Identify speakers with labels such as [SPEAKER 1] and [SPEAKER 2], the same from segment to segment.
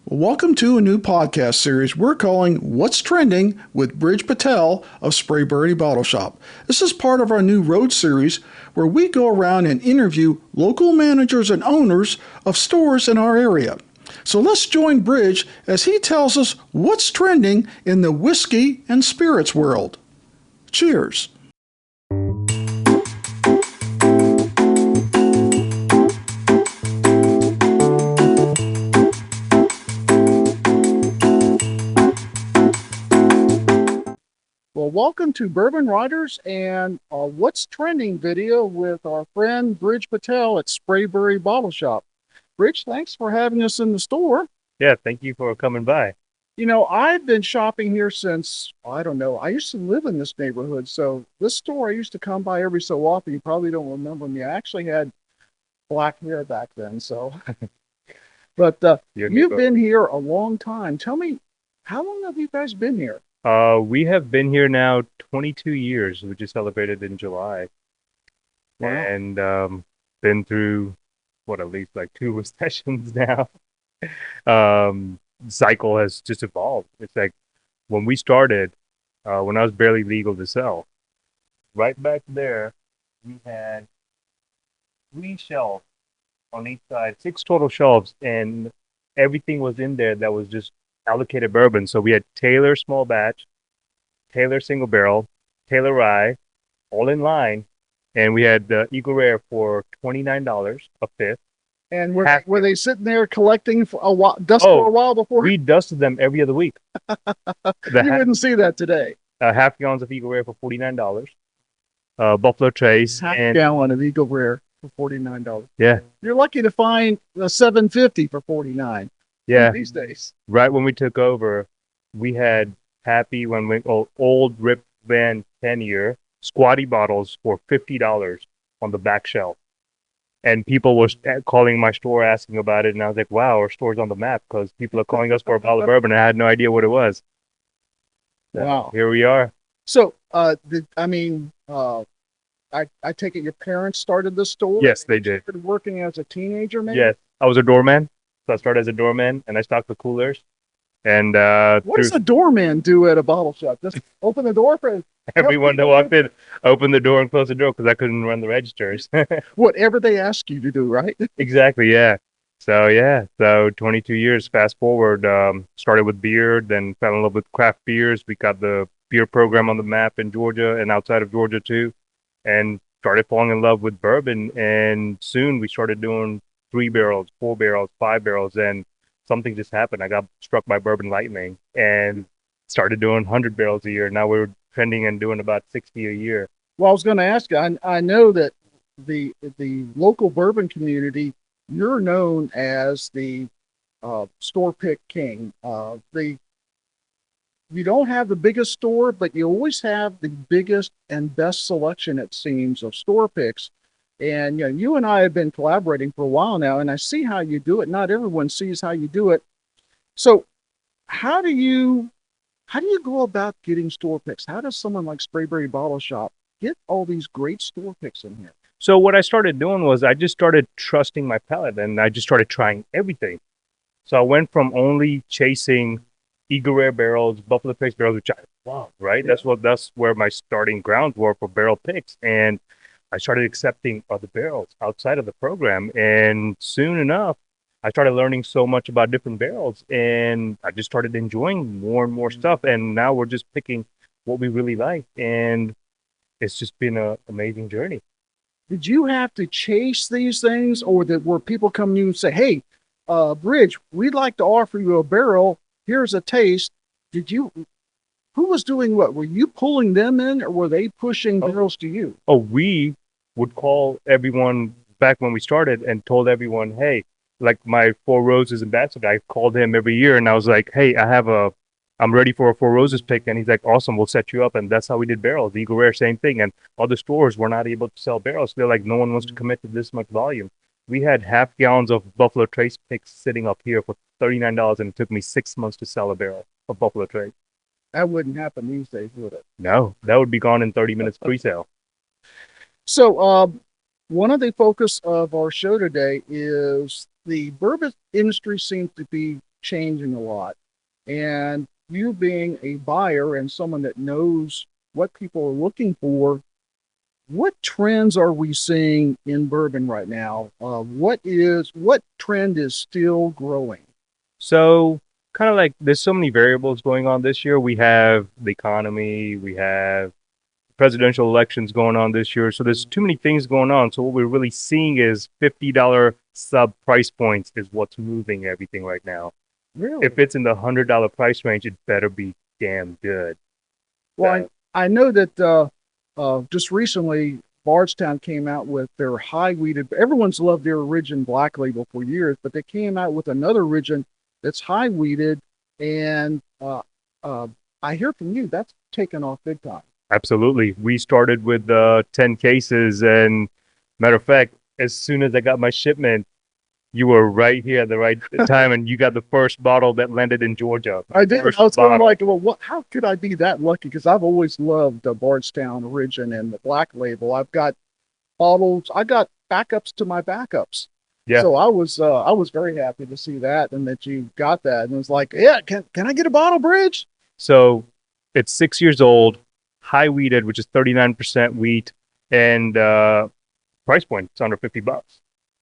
[SPEAKER 1] Welcome to a new podcast series we're calling What's Trending with Brij Patel of Sprayberry Bottle Shop. This is part of our new road series where we go around and interview local managers and owners of stores in our area. So let's join Brij as he tells us what's trending in the whiskey and spirits world. Cheers. Well, welcome to Bourbon Riders and our What's Trending video with our friend Brij Patel at Sprayberry Bottle Shop. Brij, thanks for having us in the store.
[SPEAKER 2] Yeah, thank you for coming by.
[SPEAKER 1] You know, I've been shopping here since, I don't know, I used to live in this neighborhood. So this store I used to come by every so often. You probably don't remember me. I actually had black hair back then. So, but you've been here a long time. Tell me, how long have you guys been here?
[SPEAKER 2] We have been here now 22 years. We just celebrated in July.
[SPEAKER 1] Wow.
[SPEAKER 2] And been through at least like two recessions now. Cycle has just evolved. It's like when we started, when I was barely legal to sell, right back there, we had 3 shelves on each side, 6 total shelves, and everything was in there that was just allocated bourbon. So we had Taylor small batch, Taylor single barrel, Taylor rye, all in line, and we had Eagle Rare for $29 a fifth.
[SPEAKER 1] And were they sitting there collecting for a while, for a while before?
[SPEAKER 2] We dusted them every other week.
[SPEAKER 1] You wouldn't see that today.
[SPEAKER 2] Half gallons of Eagle Rare for $49. Buffalo Trace.
[SPEAKER 1] Half gallon of Eagle Rare for $49.
[SPEAKER 2] Yeah.
[SPEAKER 1] You're lucky to find a 750 for $49.
[SPEAKER 2] Yeah.
[SPEAKER 1] These days.
[SPEAKER 2] Right when we took over, we had old Rip Van 10-year squatty bottles for $50 on the back shelf. And people were calling my store asking about it. And I was like, wow, our store's on the map because people are calling us for a bottle of bourbon. And I had no idea what it was.
[SPEAKER 1] Wow.
[SPEAKER 2] Here we are.
[SPEAKER 1] So, I take it your parents started the store?
[SPEAKER 2] Yes, they did.
[SPEAKER 1] Started working as a teenager, maybe?
[SPEAKER 2] Yes. I was a doorman. So I started as a doorman and I stocked the coolers. And
[SPEAKER 1] what does a doorman do at a bottle shop? Just open the door for
[SPEAKER 2] everyone that walked in, open the door and close the door because I couldn't run the registers.
[SPEAKER 1] Whatever they ask you to do, right?
[SPEAKER 2] Exactly, yeah. So 22 years. Fast forward, started with beer, then fell in love with craft beers. We got the beer program on the map in Georgia and outside of Georgia too, and started falling in love with bourbon. And soon we started doing 3 barrels, 4 barrels, 5 barrels, and something just happened. I got struck by bourbon lightning and started doing 100 barrels a year. Now we're trending and doing about 60 a year.
[SPEAKER 1] Well, I was going to ask you, I know that the local bourbon community, you're known as the store pick king. You don't have the biggest store, but you always have the biggest and best selection, it seems, of store picks. And you and I have been collaborating for a while now, and I see how you do it. Not everyone sees how you do it. So how do you go about getting store picks? How does someone like Sprayberry Bottle Shop get all these great store picks in here?
[SPEAKER 2] So what I started doing was I just started trusting my palate, and I just started trying everything. So I went from only chasing Eagle Rare barrels, Buffalo Trace barrels, which I love, right? Yeah. That's where my starting grounds were for barrel picks. And I started accepting other barrels outside of the program. And soon enough, I started learning so much about different barrels, and I just started enjoying more and more stuff. And now we're just picking what we really like. And it's just been an amazing journey.
[SPEAKER 1] Did you have to chase these things, or were people come to you and say, hey, Brij, we'd like to offer you a barrel. Here's a taste. Who was doing what? Were you pulling them in, or were they pushing barrels to you?
[SPEAKER 2] Oh, we would call everyone back when we started and told everyone, hey, like my Four Roses ambassador, I called him every year and I was like, hey, I'm ready for a Four Roses pick. And he's like, awesome, we'll set you up. And that's how we did barrels. Eagle Rare, same thing. And other stores were not able to sell barrels. They're like, no one wants to commit to this much volume. We had half gallons of Buffalo Trace picks sitting up here for $39, and it took me 6 months to sell a barrel of Buffalo Trace.
[SPEAKER 1] That wouldn't happen these days, would it?
[SPEAKER 2] No, that would be gone in 30 minutes pre-sale.
[SPEAKER 1] So one of the focus of our show today is the bourbon industry seems to be changing a lot. And you being a buyer and someone that knows what people are looking for, what trends are we seeing in bourbon right now? What trend is still growing?
[SPEAKER 2] So kind of like there's so many variables going on this year. We have the economy, we have presidential elections going on this year. So there's too many things going on. So what we're really seeing is $50 sub price points is what's moving everything right now.
[SPEAKER 1] Really?
[SPEAKER 2] If it's in the $100 price range, it better be damn good.
[SPEAKER 1] Well, I know that just recently Bardstown came out with their high wheated. Everyone's loved their Origin Black Label for years, but they came out with another Origin that's high wheated, and I hear from you that's taken off big time.
[SPEAKER 2] Absolutely. We started with 10 cases, and matter of fact, as soon as I got my shipment, you were right here at the right time, and you got the first bottle that landed in Georgia.
[SPEAKER 1] I did. I was going like, well, what? How could I be that lucky? Because I've always loved the Bardstown Origin and the Black Label. I've got bottles. I got backups to my backups.
[SPEAKER 2] Yeah.
[SPEAKER 1] So I was very happy to see that and that you got that. And it was like, yeah, can I get a bottle, Brij?
[SPEAKER 2] So it's 6 years old, high wheated, which is 39% wheat, and price point it's under $50.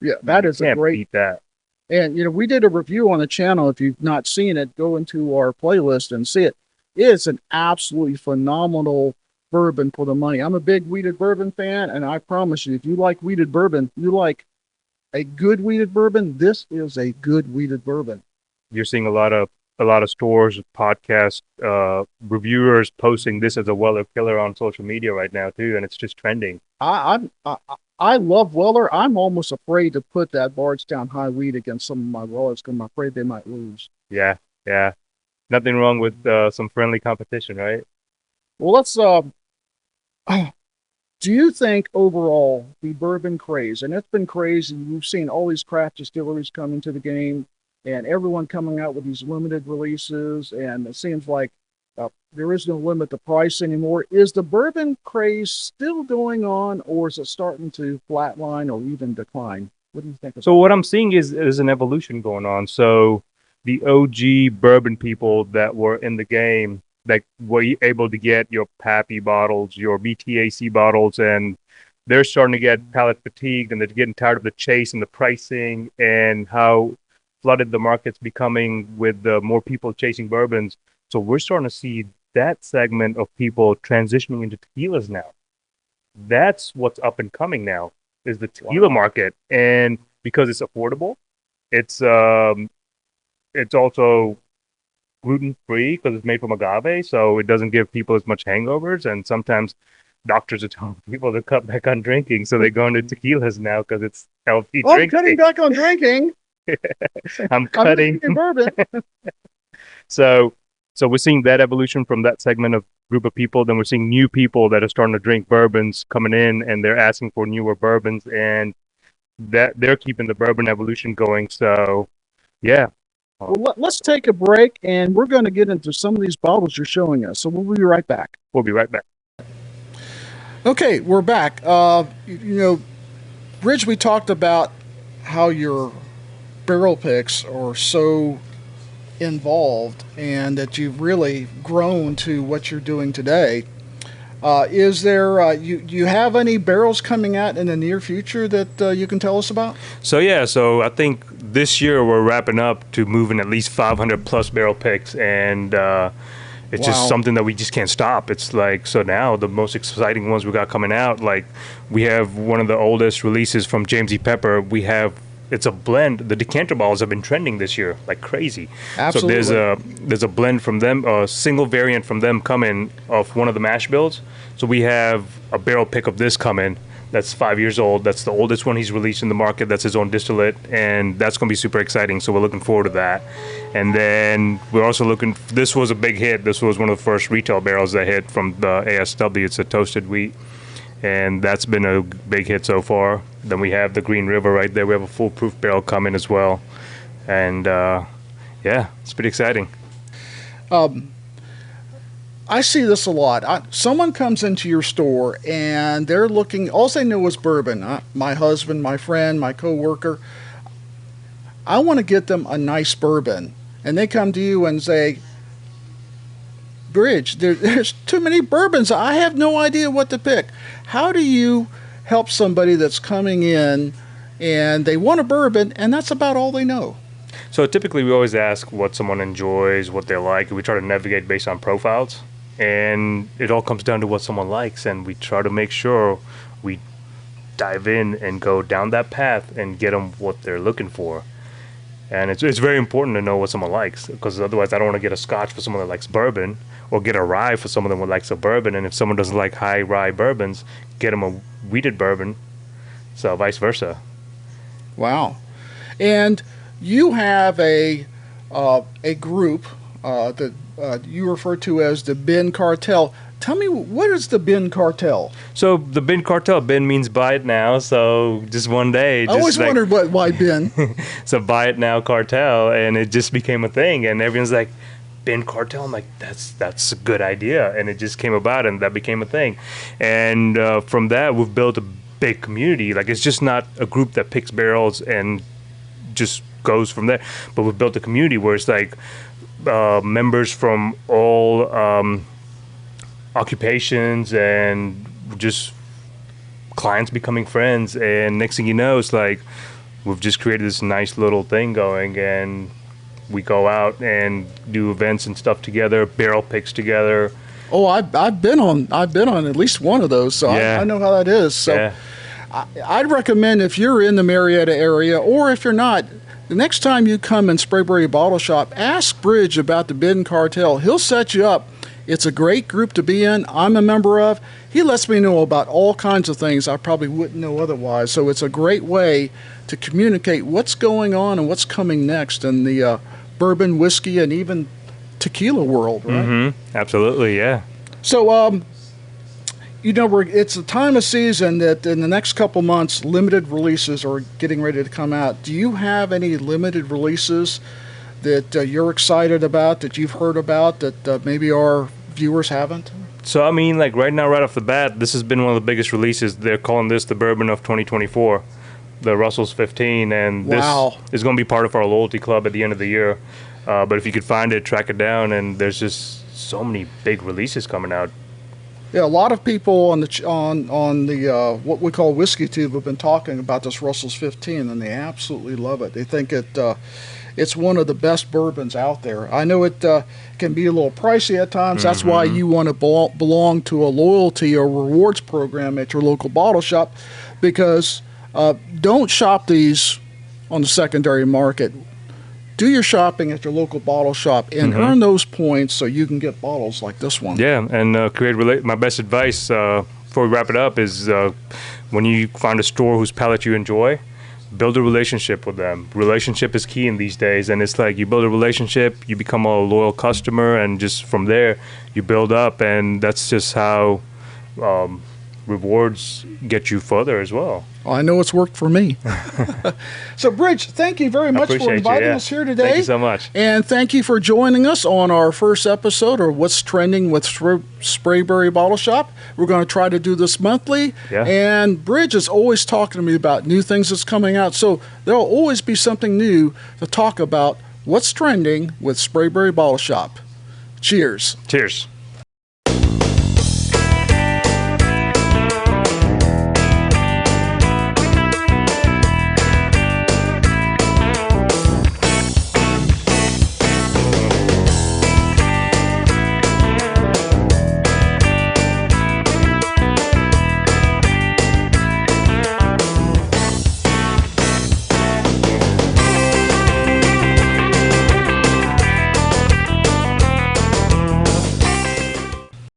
[SPEAKER 1] Yeah, that is a great
[SPEAKER 2] beat that.
[SPEAKER 1] And we did a review on the channel. If you've not seen it, go into our playlist and see it. It's an absolutely phenomenal bourbon for the money. I'm a big wheated bourbon fan, and I promise you, if you like wheated bourbon, you like a good wheated bourbon, this is a good wheated bourbon.
[SPEAKER 2] You're seeing a lot of stores, podcast reviewers posting this as a Weller killer on social media right now too, and it's just trending.
[SPEAKER 1] I love Weller. I'm almost afraid to put that Bardstown high wheat against some of my Wellers because I'm afraid they might lose.
[SPEAKER 2] Yeah. Nothing wrong with some friendly competition, right?
[SPEAKER 1] Well, let's. Do you think overall the bourbon craze, and it's been crazy, you've seen all these craft distilleries come into the game and everyone coming out with these limited releases, and it seems like there is no limit to price anymore. Is the bourbon craze still going on, or is it starting to flatline or even decline? What do you think?
[SPEAKER 2] So what I'm seeing is an evolution going on. So the OG bourbon people that were in the game, that were able to get your Pappy bottles, your BTAC bottles, and they're starting to get palate fatigued, and they're getting tired of the chase and the pricing and how flooded the market's becoming with more people chasing bourbons. So we're starting to see that segment of people transitioning into tequilas now. That's what's up and coming now, is the tequila market. And because it's affordable, it's also gluten-free because it's made from agave, so it doesn't give people as much hangovers. And sometimes doctors are telling people to cut back on drinking, so they go into tequilas now because it's healthy drinking.
[SPEAKER 1] I'm cutting back on drinking.
[SPEAKER 2] I'm cutting
[SPEAKER 1] bourbon.
[SPEAKER 2] So we're seeing that evolution from that segment of group of people. Then we're seeing new people that are starting to drink bourbons coming in, and they're asking for newer bourbons, and that they're keeping the bourbon evolution going. So, yeah.
[SPEAKER 1] Well, let's take a break, and we're going to get into some of these bottles you're showing us. So we'll be right back.
[SPEAKER 2] We'll be right back.
[SPEAKER 1] Okay, we're back. Brij, we talked about how your barrel picks are so involved and that you've really grown to what you're doing today. Is there you have any barrels coming out in the near future that you can tell us about?
[SPEAKER 2] So I think this year we're wrapping up to moving at least 500 plus barrel picks, and it's just something that we just can't stop. It's like, so now the most exciting ones we got coming out, like we have one of the oldest releases from James E. Pepper. It's a blend. The decanter bottles have been trending this year like crazy.
[SPEAKER 1] Absolutely.
[SPEAKER 2] So there's a blend from them, a single variant from them coming off one of the mash bills. So we have a barrel pick of this coming that's 5 years old. That's the oldest one he's released in the market. That's his own distillate, and that's going to be super exciting. So we're looking forward to that. And then we're also looking. This was a big hit. This was one of the first retail barrels that hit from the ASW. It's a toasted wheat, and that's been a big hit so far. Then we have the Green River right there. We have a foolproof barrel coming as well, and it's pretty exciting.
[SPEAKER 1] I see this a lot. Someone comes into your store and they're looking. All they know is bourbon. My husband, my friend, my coworker. I want to get them a nice bourbon, and they come to you and say, Brij, there's too many bourbons. I have no idea what to pick. How do you help somebody that's coming in and they want a bourbon and that's about all they know?
[SPEAKER 2] So typically we always ask what someone enjoys, what they like. We try to navigate based on profiles, and it all comes down to what someone likes, and we try to make sure we dive in and go down that path and get them what they're looking for. And it's very important to know what someone likes, because otherwise I don't want to get a scotch for someone that likes bourbon, or get a rye for someone that likes a bourbon. And if someone doesn't like high rye bourbons, get them a wheated bourbon. So vice versa.
[SPEAKER 1] Wow. And you have a group that you refer to as the Bin Cartel. Tell me, what is the Bin Cartel?
[SPEAKER 2] So the Bin Cartel, Bin means buy it now. So just one day,
[SPEAKER 1] I always wondered why Bin.
[SPEAKER 2] So buy it now cartel, and it just became a thing, and everyone's like, Bin Cartel. I'm like, that's a good idea, and it just came about, and that became a thing. And from that, we've built a big community. Like, it's just not a group that picks barrels and just goes from there, but we've built a community where it's like members from all occupations, and just clients becoming friends. And next thing you know, it's like we've just created this nice little thing going, and we go out and do events and stuff together, barrel picks together.
[SPEAKER 1] Oh, I've been on at least one of those, so
[SPEAKER 2] Yeah.
[SPEAKER 1] I know how that is. So
[SPEAKER 2] Yeah.
[SPEAKER 1] I'd recommend, if you're in the Marietta area, or if you're not, the next time you come in Sprayberry Bottle Shop, ask Brij about the Bin Cartel. He'll set you up. It's a great group to be in. I'm a member of. He lets me know about all kinds of things I probably wouldn't know otherwise. So it's a great way to communicate what's going on and what's coming next in the bourbon, whiskey, and even tequila world, right?
[SPEAKER 2] Mm-hmm. Absolutely, yeah.
[SPEAKER 1] So, it's a time of season that in the next couple months, limited releases are getting ready to come out. Do you have any limited releases that you're excited about, that you've heard about, that maybe our viewers haven't?
[SPEAKER 2] So, I mean, like right now, right off the bat, this has been one of the biggest releases. They're calling this the Bourbon of 2024, the Russell's 15, and
[SPEAKER 1] Wow.
[SPEAKER 2] this is going to be part of our loyalty club at the end of the year. But if you could find it, track it down, and there's just so many big releases coming out.
[SPEAKER 1] Yeah, a lot of people on the what we call Whiskey Tube have been talking about this Russell's 15, and they absolutely love it. They think it's one of the best bourbons out there. I know it can be a little pricey at times.
[SPEAKER 2] Mm-hmm.
[SPEAKER 1] That's why you want to belong to a loyalty or rewards program at your local bottle shop, because don't shop these on the secondary market. Do your shopping at your local bottle shop and earn those points so you can get bottles like this one.
[SPEAKER 2] Yeah, and my best advice before we wrap it up is when you find a store whose palate you enjoy, build a relationship with them. Relationship is key in these days, and it's like you build a relationship, you become a loyal customer, and just from there you build up, and that's just how rewards get you further as well.
[SPEAKER 1] I know it's worked for me. So, Brij, thank you very much for inviting us here today.
[SPEAKER 2] Thank you so much.
[SPEAKER 1] And thank you for joining us on our first episode of What's Trending with Sprayberry Bottle Shop. We're going to try to do this monthly.
[SPEAKER 2] Yeah.
[SPEAKER 1] And Brij is always talking to me about new things that's coming out. So there'll always be something new to talk about. What's Trending with Sprayberry Bottle Shop. Cheers.
[SPEAKER 2] Cheers.